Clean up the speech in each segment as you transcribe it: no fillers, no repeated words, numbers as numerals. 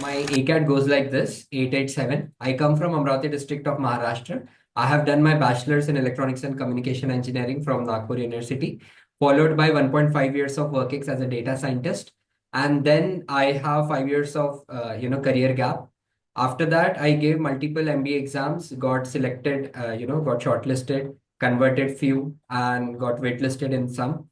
My ACAT goes like this, 887. I come from Amravati district of Maharashtra. I have done my bachelor's in electronics and communication engineering from Nagpur University, followed by 1.5 years of working as a data scientist. And then I have 5 years of career gap. After that, I gave multiple MBA exams, got selected, got shortlisted, converted few, and got waitlisted in some.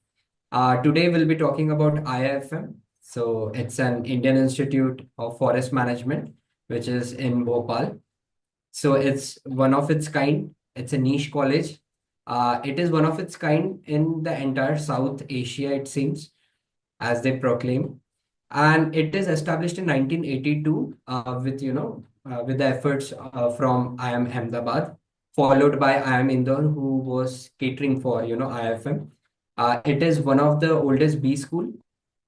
Today we'll be talking about IIFM. So it's an Indian Institute of Forest Management, which is in Bhopal. So it's one of its kind. It's a niche college. It is one of its kind in the entire South Asia, it seems, as they proclaim. And it is established in 1982 with the efforts from IIM Ahmedabad, followed by IIM Indore, who was catering for, IIFM. It is one of the oldest B school,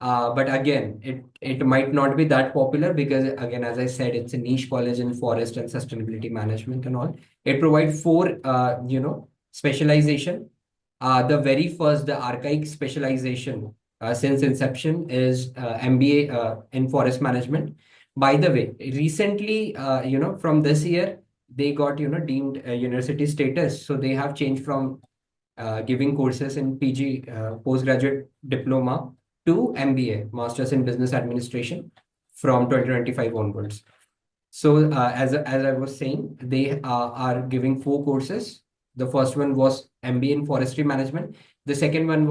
but again, it might not be that popular because again, as I said, it's a niche college in forest and sustainability management and all. It provides four, specialization. The very first, the archaic specialization since inception is MBA in forest management. By the way, recently, from this year, they got, deemed university status. So they have changed from giving courses in PG, postgraduate diploma, to MBA, Masters in Business Administration, from 2025 onwards. So, as I was saying, they are giving four courses. The first one was MBA in Forestry Management. The second one,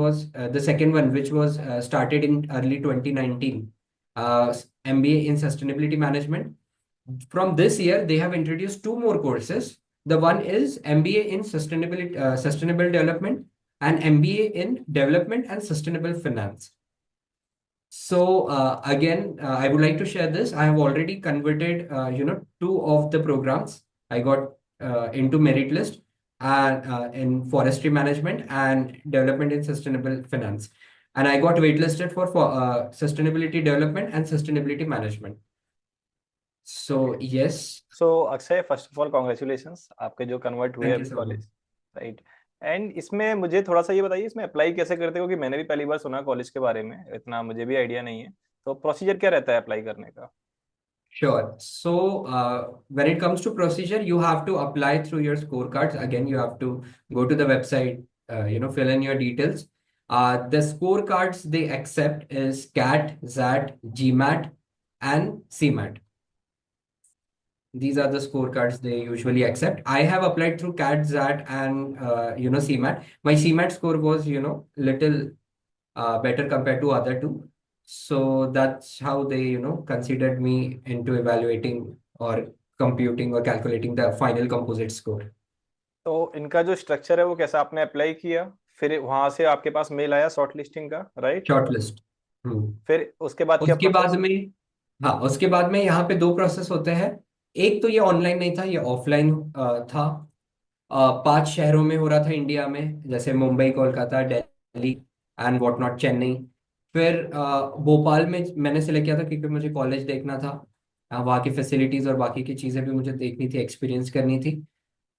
which was started in early 2019, MBA in Sustainability Management. From this year, they have introduced two more courses. The one is MBA in Sustainable Development, and MBA in Development and Sustainable Finance. So again, I would like to share this. I have already converted, two of the programs. I got into merit list and in forestry management and development in sustainable finance, and I got waitlisted for sustainability development and sustainability management. So yes, so Akshay, first of all congratulations आपके जो convert हुए thank you अभी so much. College, right. And इसमें मुझे थोड़ा सा ये बताइए, इसमें अप्लाई कैसे करते हो, क्योंकि मैंने भी पहली बार सुना कॉलेज के बारे में, इतना मुझे भी आइडिया नहीं है। तो प्रोसीजर क्या रहता है अप्लाई करने का? Sure. So, when it comes to procedure, you have to apply through your scorecards. Again, you have to go to the website, fill in your details. The scorecards they accept is CAT, ZAT, GMAT, and CMAT. These are the scorecards they usually accept. I have applied through CAT, ZAT, and CMAT. My CMAT score was, little better compared to other two. So that's how they, considered me into evaluating or computing or calculating the final composite score. तो इनका जो structure है वो कैसा, आपने apply किया, फिर वहां से आपके पास मेल आया शॉर्ट लिस्टिंग का, राइट? शॉर्टलिस्ट। फिर उसके बाद क्या उसके बाद प्रोसेस? में, हाँ, उसके बाद में यहाँ पे दो प्रोसेस होते हैं। एक तो ये ऑनलाइन नहीं था, ये ऑफलाइन था। 5 शहरों में हो रहा था इंडिया में, जैसे Mumbai, Kolkata, Delhi and what not, Chennai. फिर भोपाल में मैंने सिलेक्ट किया था क्योंकि मुझे कॉलेज देखना था। वहाँ की फैसिलिटीज और बाकी की चीज़ें भी मुझे देखनी थी, एक्सपीरियंस करनी थी।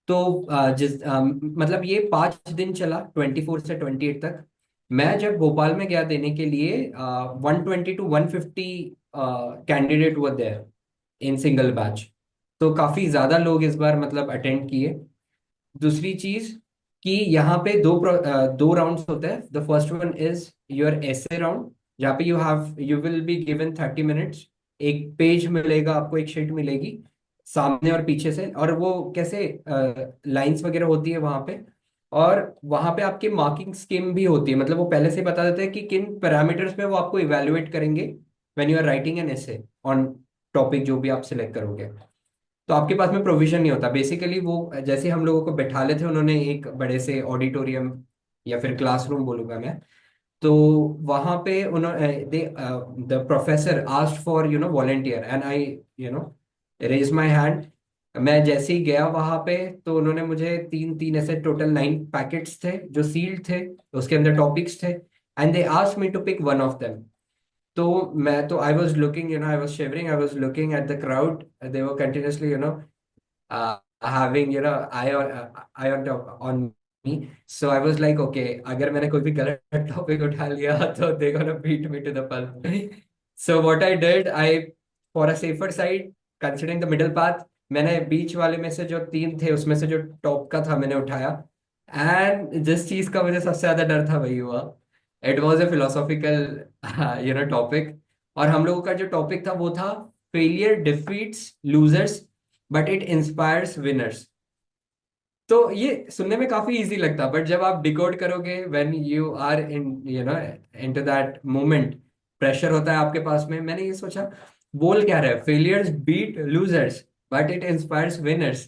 तो मतलब ये 5 दिन चला, 24 से 28 तक। मैं जब भोपाल में गया देने के लिए, 120 to 150 कैंडिडेट हुआ देयर इन सिंगल बैच। तो काफी ज्यादा लोग इस बार मतलब अटेंड किए। दूसरी चीज कि यहाँ पे दो राउंड्स होते हैं। The first one is your essay round, जहाँ पे you will be given 30 minutes. एक पेज मिलेगा आपको, एक शीट मिलेगी सामने और पीछे से, और वो कैसे लाइंस वगैरह होती है वहां पे। और वहां पे आपकी मार्किंग स्कीम भी होती है, मतलब वो पहले से बता देते हैं कि किन पैरामीटर्स पे वो आपको इवेलुएट करेंगे when you are writing an essay on topic जो भी आप सिलेक्ट करोगे। तो आपके पास में प्रोविजन नहीं होता बेसिकली। वो जैसे हम लोगों को बैठा लेते, उन्होंने एक बड़े से ऑडिटोरियम या फिर क्लासरूम बोलूंगा मैं। तो वहां पे उन्होंने they the professor asked for volunteer, and I raise my hand. मैं जैसे ही गया वहां पे, तो उन्होंने मुझे तीन तीन ऐसे टोटल 9 पैकेट्स थे जो सील्ड थे, उसके अंदर टॉपिक्स थे, and they asked me to pick one of them. तो मैं तो I was looking, I was shivering, I was looking at the crowd. They were continuously having eye on me. So I was like, okay, अगर मैंने कोई भी गलत topic उठा लिया तो they gonna beat me to the pulp. So what I did, I for a safer side, considering the middle path, मैंने बीच वाले में से जो तीन थे उसमें से जो टॉप का था मैंने उठाया। एंड जिस चीज का मुझे सबसे ज्यादा डर था वही हुआ। It was a philosophical topic. और हम लोगों का जो टॉपिक था वो था failure defeats losers but it inspires winners. तो ये सुनने में काफी इजी लगता, बट जब आप डिकोड करोगे when you are in into that moment, pressure होता है आपके पास में। मैंने ये सोचा बोल क्या रहा है, failures beat losers but it inspires winners.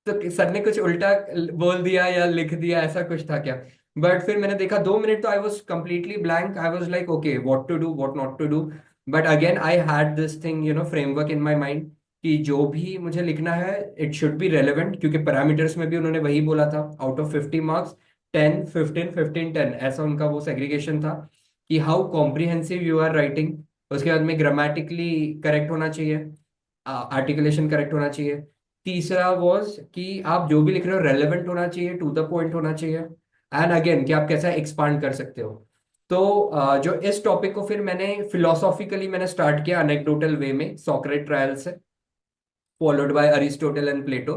तो सर ने कुछ उल्टा बोल दिया या लिख दिया, ऐसा कुछ था क्या? बट फिर मैंने देखा 2 मिनट तो I was completely blank. I was like okay what to do what not to do. But again I had this thing framework in my mind कि जो भी मुझे लिखना है इट शुड बी रेलेवेंट, क्योंकि पैरामीटर्स में भी उन्होंने वही बोला था, आउट ऑफ 50 मार्क्स 10 15 15 10, ऐसा उनका वो सेग्रीगेशन था कि how comprehensive you are writing. उसके बाद में ग्रामेटिकली करेक्ट होना चाहिए, आर्टिकुलेशन करेक्ट होना चाहिए। तीसरा वॉज कि आप जो भी लिख रहे हो रेलेवेंट होना चाहिए, टू द पॉइंट होना चाहिए। एंड अगेन कि आप कैसा एक्सपांड कर सकते हो। तो जो इस टॉपिक को फिर मैंने फिलोसॉफिकली मैंने स्टार्ट किया अनेक्डोटल वे में सॉक्रेट ट्रायल से, फॉलोड बाय अरिस्टोटल एंड प्लेटो।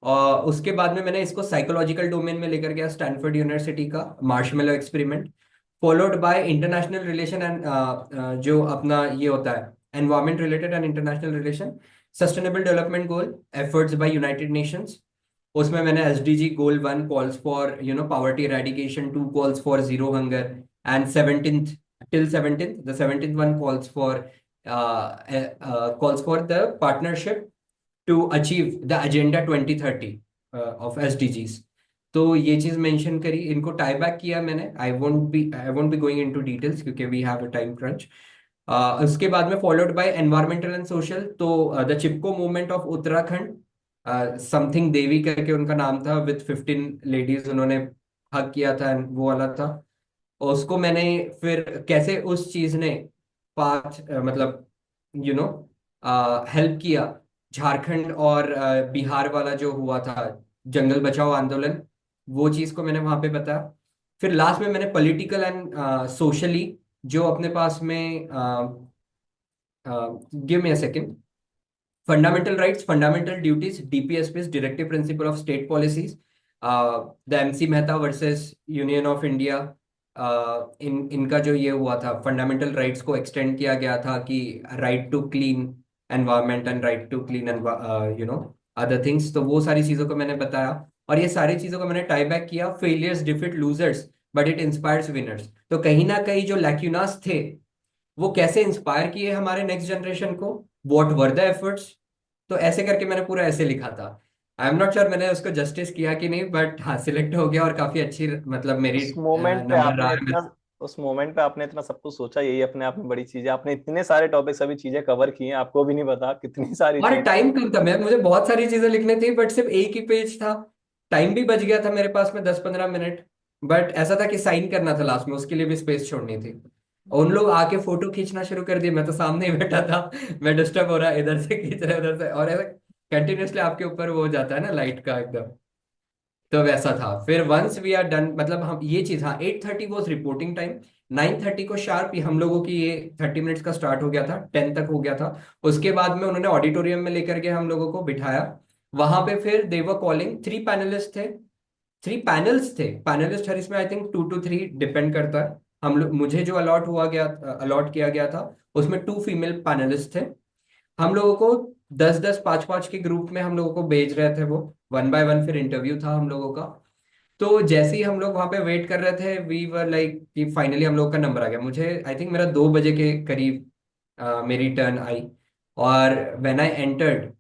और उसके बाद में मैंने इसको साइकोलॉजिकल डोमेन में लेकर गया स्टैनफोर्ड यूनिवर्सिटी का marshmallow experiment, followed by international relation and जो अपना ये होता है environment related and international relation, sustainable development goal efforts by United Nations. उसमें मैंने SDG goal 1 calls for poverty eradication, 2 calls for zero hunger, and 17th till 17th, the 17th one calls for the partnership to achieve the agenda 2030 of SDGs. तो ये चीज mention करी, इनको tie back किया मैंने। I won't be going into details क्योंकि we have a time crunch. उसके बाद में followed by environmental and social, तो the Chipko movement of Uttarakhand, something Devi करके उनका नाम था, विद 15 लेडीज उन्होंने हक किया था, वो वाला था। और उसको मैंने फिर कैसे उस चीज ने मतलब यू नो हेल्प किया झारखंड और बिहार वाला जो हुआ था जंगल बचाओ आंदोलन, वो चीज को मैंने वहां पे बताया। फिर लास्ट में मैंने पॉलिटिकल एंड सोशली जो अपने पास में give me a second, fundamental rights fundamental duties DPSPs directive principle of state policies, the MC Mehta versus union of India. इनका जो ये हुआ था फंडामेंटल राइट्स को एक्सटेंड किया गया था कि right to clean environment and right to clean other things, तो वो सारी चीजों को मैंने बताया। और ये सारी चीजों को मैंने टाई बैक किया, failures defeat losers but it inspires winners. तो कहीं ना कहीं जो लैक्यूनास थे वो कैसे इंस्पायर किए हमारे नेक्स्ट जनरेशन को, व्हाट वर द एफर्ट्स। तो ऐसे करके मैंने पूरा ऐसे लिखा था। आई एम नॉट श्योर मैंने उसको जस्टिस किया कि नहीं, बट हाँ सिलेक्ट हो गया और काफी अच्छी मतलब मेरी उस मोमेंट पे नंबर आपने रहा। इतना उस मोमेंट पे आपने इतना सब कुछ सोचा, यही अपने आप में बड़ी चीज है। आपने इतने सारे टॉपिक, सभी चीजें कवर की हैं, आपको भी नहीं पता कितनी सारी और चीज। टाइम कम था, मैं मुझे बहुत सारी चीजें लिखनी थी बट सिर्फ एक ही पेज था। टाइम भी बच गया था मेरे पास में 10 15 मिनट। बट ऐसा था कि साइन करना था लास्ट में, उसके लिए भी स्पेस छोड़नी थी। और उन लोग आके फोटो खींचना शुरू कर दिए, मैं तो सामने ही बैठा था। मैं डिस्टर्ब हो रहा है, इधर से खींच रहे उधर से, और ऐसा कंटिन्यूसली आपके ऊपर वो हो जाता है ना लाइट का एकदम। तो वैसा था। फिर वंस वी आर डन, मतलब हम ये चीज, हाँ 8:30 वॉज रिपोर्टिंग टाइम। 9:30 को शार्प ही हम लोगों की ये 30 मिनट्स का स्टार्ट हो गया था, 10 तक हो गया था। उसके बाद में उन्होंने ऑडिटोरियम में लेकर के हम लोगों को बिठाया। वहां पे फिर देवर कॉलिंग 3 पैनलिस्ट थे, 3 पैनल्स थे। पैनलिस्ट हर इसमें आई थिंक 2 to 3 डिपेंड करता है। हम लोग मुझे जो अलॉट किया गया था उसमें 2 फीमेल पैनलिस्ट थे। हम लोगों को 10 10 5 5 के ग्रुप में हम लोगों को भेज रहे थे वो, वन बाय वन। फिर इंटरव्यू था हम लोगों का। तो जैसे ही हम लोग वहां पे वेट कर रहे थे वी वर लाइक कि फाइनली हम लोग का नंबर आ गया। मुझे आई थिंक मेरा 2 बजे के करीब मेरी टर्न आई। और व्हेन आई एंटर्ड,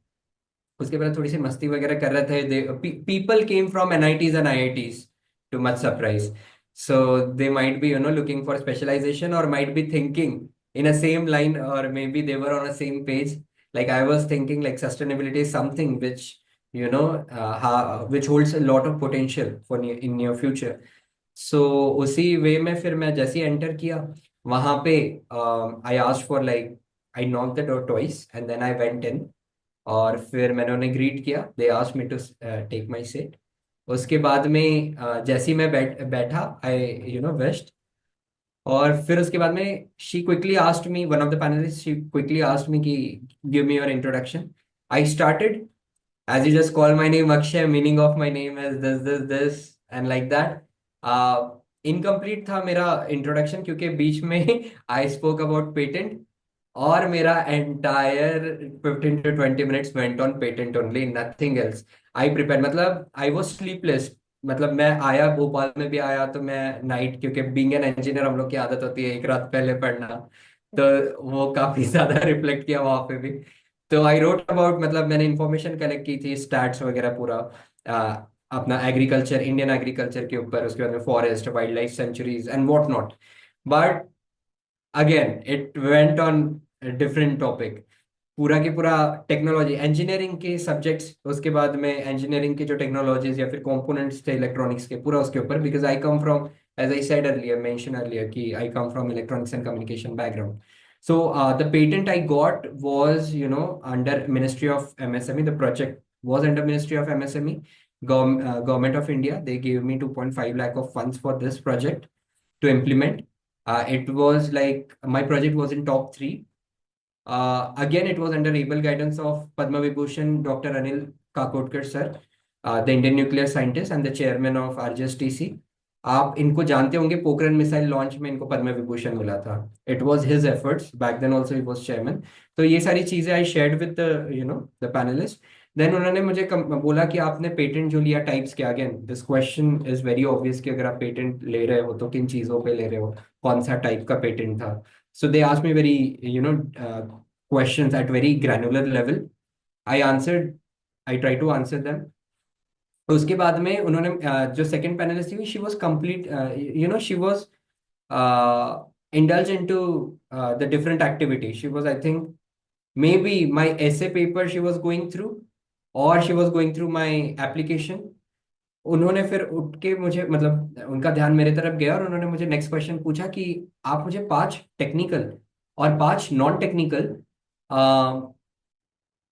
उसके बाद थोड़ी सी मस्ती वगैरह कर रहे थे। People came from NITs and IITs, too much surprise. So they might be looking for specialization और might be thinking in a same line, or maybe they were on a same page. Like I was thinking like sustainability is something which which holds a lot of potential for in near future. So उसी वे में फिर मैं जैसे ही enter किया वहां पे, I asked for like, I knock the door twice and then I went in. और फिर मैंने उन्हें ग्रीट किया, they asked me to take my seat. उसके बाद में जैसे ही मैं बैठा, आई विश्ड। और फिर उसके बाद में she quickly asked me, one of the panelist, she quickly asked me कि give me your introduction. I started as you just call my name Akshay, meaning of my name is this and like that. Incomplete था मेरा introduction क्योंकि बीच में I spoke about patent, और मेरा entire 15 to 20 minutes went on patent only, nothing else. I prepare, मतलब I was sleepless. मतलब मैं आया, भोपाल में भी आया तो मैं नाइट, क्योंकि बीइंग एन इंजीनियर हम लोग की आदत होती है एक रात पहले पढ़ना, तो वो काफी ज्यादा रिफ्लेक्ट किया वहां पे भी. तो आई रोट अबाउट, मतलब मैंने इंफॉर्मेशन कलेक्ट की थी, स्टैट्स वगैरह पूरा, अपना एग्रीकल्चर, इंडियन एग्रीकल्चर के ऊपर, उसके बाद में forest, wild life sanctuaries and what not. But again it went on different topic. पूरा की पूरा टेक्नोलॉजी, इंजीनियरिंग के सब्जेक्ट्स, उसके बाद में इंजीनियरिंग के जो टेक्नोलॉजीज या फिर कंपोनेंट्स थे इलेक्ट्रॉनिक्स के, पूरा उसके ऊपर, because I come from, as I said earlier, mention earlier, कि I come from electronics and communication background. So the patent I got was, under Ministry of MSME. The project was under Ministry of MSME, Government of India. They gave me 2.5 lakh of funds for this project to implement. It was like my project was in top three. Again, it was under able guidance of Padma Vibhushan Dr. Anil Kakotkar sir, the Indian nuclear scientist and the chairman of RGSTC. आप इनको जानते होंगे, Pokhran missile launch में इनको पद्म विभूषण मिला था. It was his efforts, back then also he was chairman. तो ये सारी चीजें I shared with the the panelist. देन उन्होंने मुझे बोला कि आपने पेटेंट जो लिया, टाइप्स क्या. Again this question is very obvious कि अगर आप पेटेंट ले रहे हो तो किन चीजों पे ले रहे हो, कौन सा टाइप का पेटेंट था. So they asked me very, questions at very granular level. I answered, I tried to answer them. उसके बाद में उन्होंने, जो सेकंड पैनलिस्ट थी, she was complete, she was indulge into the different activity. She was, I think, maybe my essay paper she was going through, or she was going through my application. उन्होंने फिर उठ के मुझे, मतलब उनका ध्यान मेरे तरफ गया और उन्होंने मुझे नेक्स्ट क्वेश्चन पूछा कि आप मुझे 5 टेक्निकल और 5 non technical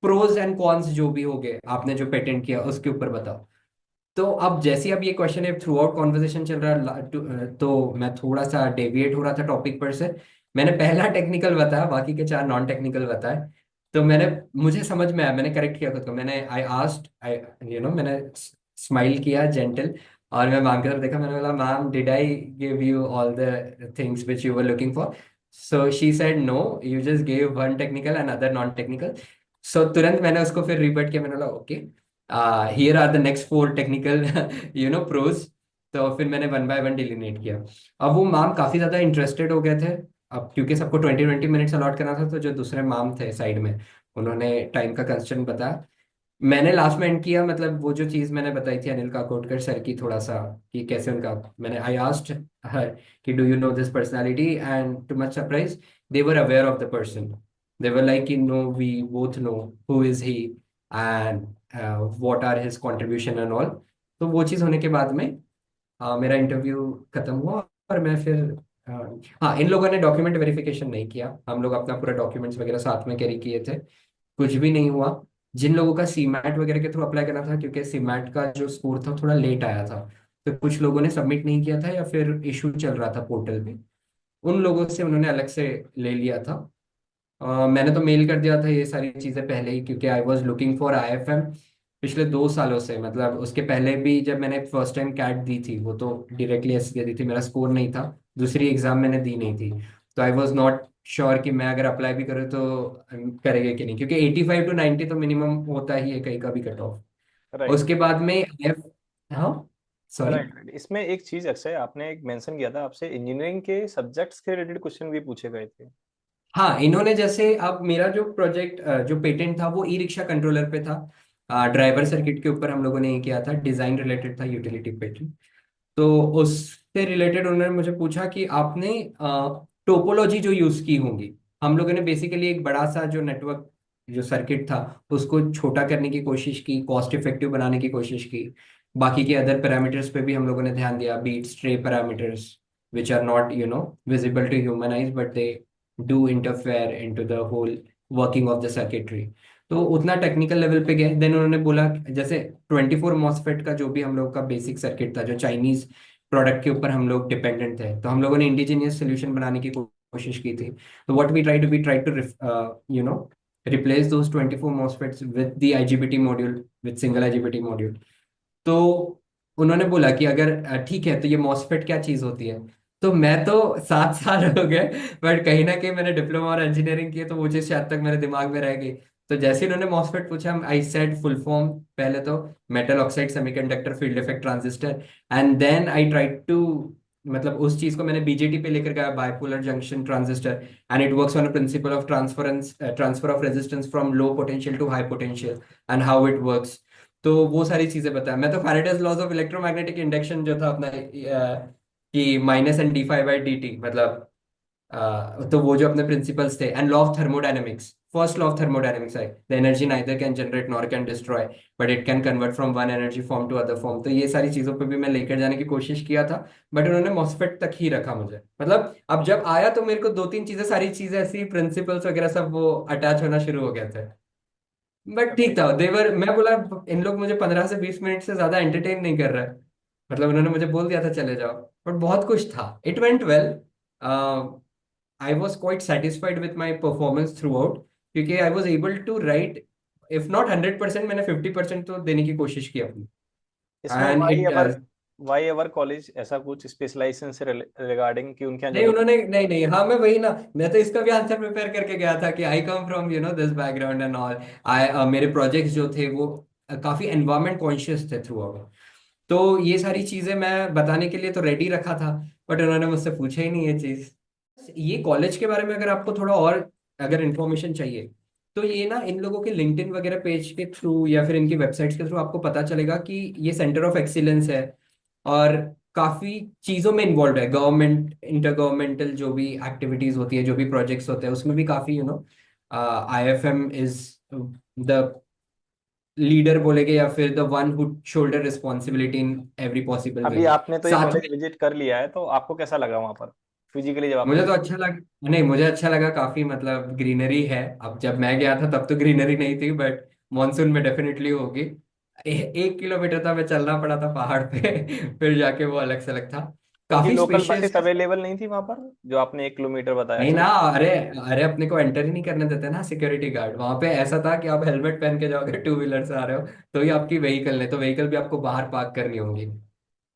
pros and cons जो भी हो गए आपने जो पेटेंट किया उसके ऊपर बताओ. तो अब जैसे अब ये क्वेश्चन है, थ्रू आउट कॉन्वर्जेशन चल रहा है, तो मैं थोड़ा सा डेविएट हो रहा था टॉपिक पर से. मैंने पहला टेक्निकल बताया, बाकी के 4 नॉन टेक्निकल बताए. तो मुझे समझ में आया, मैंने करेक्ट किया खुद को. मैंने आई आस्क्ड, आई मैंने स्माइल किया जेंटल, और मैं मैम की तरफ देखा. मैंने बोला, ma'am did I give you all the things which you were looking for. So she said no, you just gave 1 technical and other non technical. So तुरंत मैंने उसको फिर रिपीट किया. मैंने बोला okay, here are the next 4 technical pros. तो फिर मैंने 1 by 1 डिलीनेट किया. अब वो मैम काफी ज्यादा इंटरेस्टेड हो गए थे. अब क्योंकि सबको 20-20 मिनट्स अलॉट करना था, तो जो दूसरे मैम थे साइड में, उन्होंने टाइम का कंस्ट्रेंट बताया. मैंने लास्ट में एंड किया, मतलब वो जो चीज मैंने बताई थी अनिल काकोडकर सर की, थोड़ा सा कि कैसे उनका, मैंने आई आस्क्ड हर कि do you know this personality, and too much surprise they were aware of the person. They were like कि no, we both know who is he and what are his contribution and all. तो वो चीज होने के बाद में मेरा interview खत्म हुआ. और मैं फिर, हाँ, इन लोगों ने डॉक्यूमेंट वेरिफिकेशन नहीं किया. हम लोग अपना पूरा डॉक्यूमेंट्स वगैरह साथ में कैरी किए थे, कुछ भी नहीं हुआ. जिन लोगों का सीमैट वगैरह के थ्रू अप्लाई करना था, क्योंकि सीमैट का जो स्कोर था थोड़ा लेट आया था, तो कुछ लोगों ने सबमिट नहीं किया था या फिर इशू चल रहा था पोर्टल पे. उन लोगों से उन्होंने अलग से ले लिया था. मैंने तो मेल कर दिया था ये सारी चीज़ें पहले ही, क्योंकि I was looking for IFM पिछले 2 सालों से. मतलब उसके पहले भी जब मैंने फर्स्ट टाइम कैट दी थी, वो तो डायरेक्टली ऐसे दी थी, मेरा स्कोर नहीं था, दूसरी एग्जाम मैंने दी नहीं थी. तो आई वॉज नॉट श्योर कि मैं अगर अप्लाई भी करूँ तो करेंगे कि नहीं, क्योंकि 85 to 90 तो मिनिमम होता ही है कहीं का भी कट ऑफ. राइट। उसके बाद में हाँ, सॉरी. राइट राइट, इसमें एक चीज अक्षय आपने एक मेंशन किया था, आपसे इंजीनियरिंग के सब्जेक्ट्स के रिलेटेड क्वेश्चन भी पूछे गए थे। हाँ, इन्होंने जैसे, अब मेरा जो प्रोजेक्ट, जो पेटेंट था वो ई रिक्शा कंट्रोलर पे था. ड्राइवर सर्किट के ऊपर हम लोगों ने ये किया था, डिजाइन रिलेटेड था, यूटिलिटी पेटेंट. तो उससे रिलेटेड उन्होंने मुझे पूछा कि आपने टोपोलॉजी जो यूज की होंगी. हम लोगों ने बेसिकली एक बड़ा सा जो नेटवर्क, जो सर्किट था, उसको छोटा करने की कोशिश की, कॉस्ट इफेक्टिव बनाने की कोशिश की. बाकी के अदर पैरामीटर्स पे भी हम लोगों ने ध्यान दिया, beat stray parameters which are not visible to human eyes, but they do interfere into the whole working of the circuitry. तो उतना टेक्निकल लेवल पे गए. देन उन्होंने बोला, जैसे 24 मॉसफेट का जो भी हम लोग का बेसिक सर्किट था, जो चाइनीज प्रोडक्ट के ऊपर हम लोग डिपेंडेंट थे, तो हम लोगों ने इंडिजीनियस सोल्यूशन बनाने की कोशिश की थी। तो what we try to you know replace those 24 MOSFETs with the IGBT module, with single IGBT module. तो उन्होंने बोला कि अगर ठीक है तो ये मॉसफेट क्या चीज होती है। तो मैं तो 7 साल हो गए, बट कहीं ना कहीं मैंने डिप्लोमा और इंजीनियरिंग किया, तो वो चीज शायद तक मेरे दिमाग में रह गई। तो जैसे ही उन्होंने मॉसफेट पूछा, आई सेड फुल फॉर्म पहले तो metal oxide semiconductor field effect transistor. And then I try to, मतलब उस चीज को मैंने बीजेटी पे लेकर गया, bipolar junction transistor, and it works on principle of transfer of resistance from low potential to high potential, and how it works. तो वो सारी चीजें बताया। मैं तो Faraday's laws of electromagnetic induction जो था अपना, कि -n dφ/dt, मतलब तो वो जो अपने प्रिंसिपल्स थे, and law of thermodynamics, first law of thermodynamics है, the energy neither can generate nor can destroy, but it can convert from one energy form to other form. तो ये सारी चीजों पे भी मैं लेकर जाने की कोशिश किया था, बट उन्होंने मॉसफेट तक ही रखा मुझे। मतलब अब जब आया तो मेरे को दो तीन चीजें, सारी चीजें ऐसी प्रिंसिपल्स वगैरह सब वो अटैच होना शुरू हो गए थे। बट ठीक था, देवर। मैं बोला इन लोग मुझे 15 से 20 मिनट से ज्यादा एंटरटेन नहीं कर रहा है, मतलब उन्होंने मुझे बोल दिया था चले जाओ। बट बहुत कुछ था, it went well. I was quite satisfied with my performance throughout, क्योंकि I was able to write, if not 100%, मैंने 50% तो देने की कोशिश की अपनी। इसमें and why it ever, why ever college ऐसा कुछ स्पेशलाइजेशन से रिगार्डिंग कि उनके यहाँ नहीं, जरूरत? उन्होंने नहीं नहीं, हाँ मैं वही ना, मैं तो इसका भी आंसर प्रिपेयर करके गया था कि I come from this background and all. I मेरे प्रोजेक्ट्स जो थे वो काफी एनवायरमेंट कॉन्शियस थे थ्रू आउट। तो ये सारी चीजें मैं बताने के लिए तो रेडी रखा था, बट उन्होंने मुझसे पूछा ही नहीं ये चीज। ये कॉलेज के बारे में अगर आपको थोड़ा और अगर इंफॉर्मेशन चाहिए, तो ये ना इन लोगों के लिंक्डइन वगैरह पेज के थ्रू या फिर इनकी वेबसाइट्स के थ्रू आपको पता चलेगा कि ये सेंटर ऑफ एक्सीलेंस है, और काफी चीजों में इन्वॉल्व है। गवर्नमेंट, इंटर गवर्नमेंटल जो भी एक्टिविटीज होती है, जो भी प्रोजेक्ट्स होते हैं, उसमें भी काफी IFM इज द लीडर बोलेगे, या फिर the one who shoulder responsibility in every possible way. अभी आपने तो ये साथ कॉलेज में विजिट कर लिया है, तो आपको कैसा लगा वहां पर फिजिकली जब आपने? मुझे तो अच्छा लगा, नहीं मुझे अच्छा लगा काफी, मतलब ग्रीनरी है। अब जब मैं गया था तब तो ग्रीनरी नहीं थी, बट मॉनसून में डेफिनेटली होगी। 1 किलोमीटर था मैं चलना पड़ा था पहाड़ पे फिर जाके वो अलग से अलग था, उनकी काफी लोकल स्पेशियस बसेस है। अवेलेबल नहीं थी वहां पर, जो आपने 1 किलोमीटर बताया नहीं चल? ना, अरे अरे अपने को एंटर ही नहीं करने देते ना सिक्योरिटी गार्ड वहां पे। ऐसा था कि आप हेलमेट पहन के जाओगे, टू व्हीलर से आ रहे हो तो ही आपकी व्हीकल, नहीं तो व्हीकल भी आपको बाहर पार्क करनी होगी।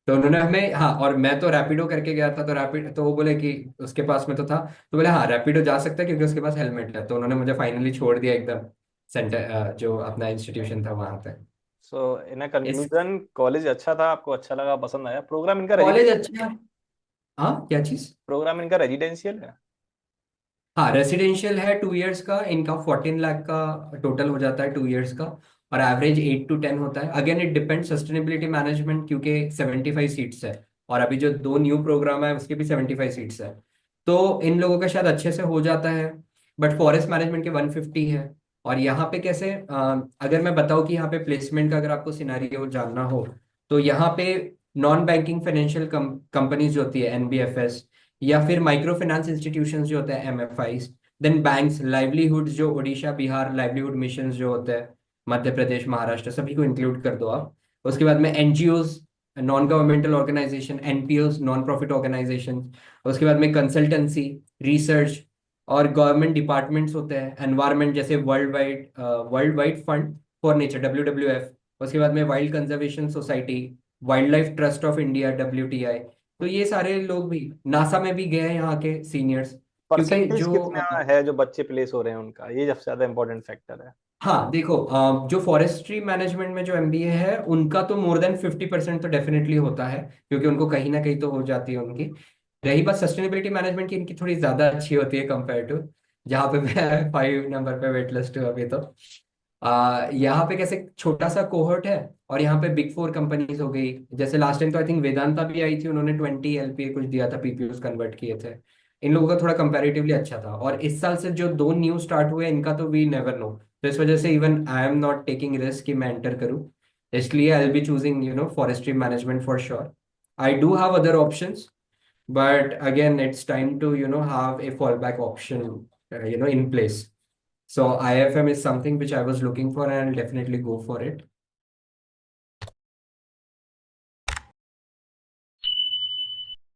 तो उन्होंने हमें, हाँ, और मैं तो रैपिडो करके गया था, तो रैपिड तो वो बोले कि उसके पास में तो था, तो बोले हाँ रैपिडो जा सकता है क्योंकि उसके पास हेलमेट है। तो उन्होंने मुझे फाइनली छोड़ दिया एकदम सेंटर, जो अपना इंस्टीट्यूशन था वहां पे। सो इन इस कंक्लूजन, कॉलेज अच्छा था, आपको अच्छा लगा, पसंद आया? प्रोग्राम इनका कॉलेज रेजिडेंशियल है? अच्छा है। हाँ, क्या चीज? प्रोग्राम इनका रेजिडेंशियल है? हाँ, रेसिडेंशियल है, 2 इयर्स का। इनका 14 लाख का टोटल हो जाता है 2 इयर्स का, और एवरेज 8 to 10 होता है। Again it depend sustainability management, क्योंकि 75 सीट्स है, और अभी जो दो न्यू प्रोग्राम है उसके भी 75 सीट्स है। तो इन लोगों का शायद अच्छे से हो जाता है, बट फॉरेस्ट मैनेजमेंट के 150 है। और यहाँ पे कैसे, अगर मैं बताऊँ कि यहाँ पे प्लेसमेंट का अगर आपको सिनारियो जानना हो, तो यहाँ पे नॉन बैंकिंग फाइनेंशियल कंपनीज जो होती है, NBFS, या फिर माइक्रो फाइनेंस इंस्टीट्यूशंस जो होते हैं, MFIs, देन बैंक्स, लाइवलीहुड्स जो उड़ीसा बिहार लाइवलीहुड मिशन जो होते हैं, मध्य प्रदेश महाराष्ट्र, सभी को इंक्लूड कर दो आप। उसके बाद में NGOs, non governmental organization, NPOs, non profit organization. उसके बाद में कंसल्टेंसी, रिसर्च, और गवर्नमेंट डिपार्टमेंट्स होते हैं, एनवायरनमेंट जैसे world wide fund for nature, WWF। उसके बाद में wild conservation society, wild life trust of India, WTI। तो ये सारे लोग भी नासा में भी गए हैं यहाँ के सीनियर्स, क्योंकि परसेंटेज जो कितना है जो बच्चे प्लेस हो रहे हैं उनका, ये सबसे ज्यादा इंपॉर्टेंट फैक्टर है। हाँ देखो, जो फॉरेस्ट्री मैनेजमेंट में जो MBA है उनका तो मोर देन 50% तो डेफिनेटली होता है, क्योंकि उनको कहीं ना कहीं तो हो जाती है उनकी। रही बात सस्टेनेबिलिटी मैनेजमेंट की, इनकी थोड़ी ज्यादा अच्छी होती है कंपेयर टू, जहाँ पे मैं 5 नंबर पे वेट लिस्ट हूँ अभी तो। यहाँ पे कैसे छोटा सा कोहर्ट है, और यहाँ पे बिग 4 कंपनीज हो गई। जैसे लास्ट टाइम तो आई थिंक वेदांता भी आई थी, उन्होंने 20 LPA कुछ दिया था, PPOs कन्वर्ट किए थे। इन लोगों का थोड़ा कंपैरेटिवली अच्छा था, और इस साल से जो दो न्यू स्टार्ट हुए इनका तो वी नेवर नो। तो इस वजह से even I am not taking risk कि मैं एंटर करूँ, इसलिए I will be choosing forestry management for sure. I do have other options, but again it's time to have a fallback option in place. So IFM is something which I was looking for, and I'll definitely go for it.